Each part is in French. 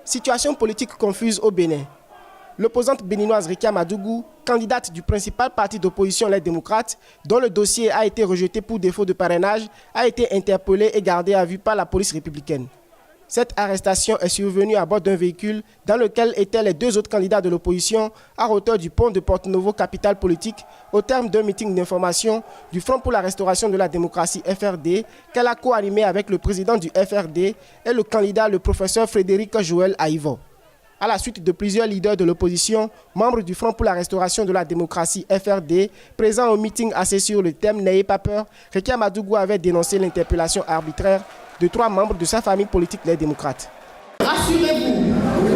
Situation politique confuse au Bénin. L'opposante béninoise Rekia Madougou, candidate du principal parti d'opposition Les Démocrates, dont le dossier a été rejeté pour défaut de parrainage, a été interpellée et gardée à vue par la police républicaine. Cette arrestation est survenue à bord d'un véhicule dans lequel étaient les deux autres candidats de l'opposition à hauteur du pont de Porto-Novo, capitale politique, au terme d'un meeting d'information du Front pour la restauration de la démocratie FRD qu'elle a co-animé avec le président du FRD et le candidat, le professeur Frédéric Joël Aïvo. À la suite de plusieurs leaders de l'opposition, membres du Front pour la restauration de la démocratie FRD, présents au meeting axé sur le thème « N'ayez pas peur », Rekia Madougou avait dénoncé l'interpellation arbitraire de 3 membres de sa famille politique Les Démocrates. Rassurez-vous,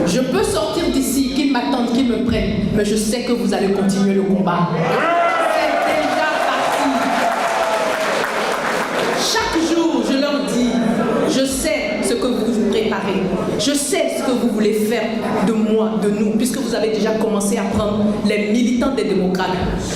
je peux sortir d'ici, qu'ils m'attendent, qu'ils me prennent, mais je sais que vous allez continuer le combat. C'est déjà parti. Chaque jour, je leur dis, je sais ce que vous préparez, je sais ce que vous voulez faire de moi, de nous, puisque vous avez déjà commencé à prendre les militants des démocrates.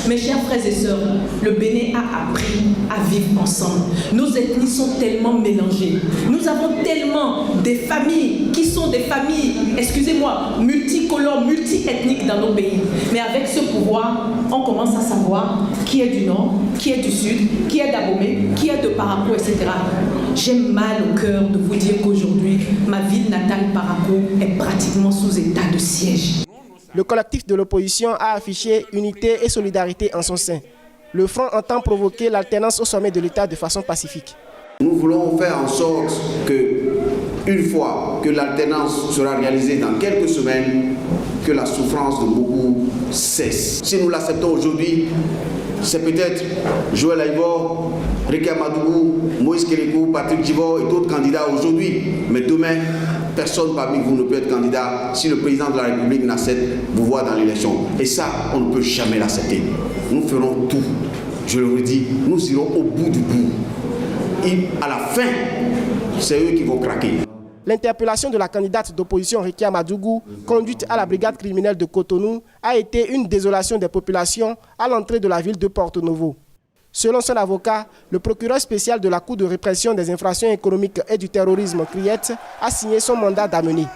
Mes chers frères et sœurs, le Bénin a appris à vivre ensemble. Nos ethnies sont tellement mélangées. Nous avons tellement des familles qui sont des familles, excusez-moi, multicolores, multiethniques dans nos pays. Mais avec ce pouvoir, on commence à savoir qui est du Nord, qui est du Sud, qui est d'Abomey, qui est de Parakou, etc. J'ai mal au cœur de vous dire qu'aujourd'hui, ma ville natale, Parakou, est pratiquement sous état de siège. Le collectif de l'opposition a affiché unité et solidarité en son sein. Le Front entend provoquer l'alternance au sommet de l'État de façon pacifique. Nous voulons faire en sorte que, une fois que l'alternance sera réalisée dans quelques semaines, que la souffrance de beaucoup cesse. Si nous l'acceptons aujourd'hui, c'est peut-être Joël Aïvo, Rekia Madougou, Moïse Kérékou, Patrick Djibo et d'autres candidats aujourd'hui. Mais demain, personne parmi vous ne peut être candidat si le président de la République n'accepte vous voir dans l'élection. Et ça, on ne peut jamais l'accepter. Nous ferons tout. Je le redis, nous irons au bout du bout. Et à la fin, c'est eux qui vont craquer. L'interpellation de la candidate d'opposition Rekia Madougou, conduite à la brigade criminelle de Cotonou, a été une désolation des populations à l'entrée de la ville de Porto-Novo. Selon son avocat, le procureur spécial de la Cour de répression des infractions économiques et du terrorisme, CRIET, a signé son mandat d'amener.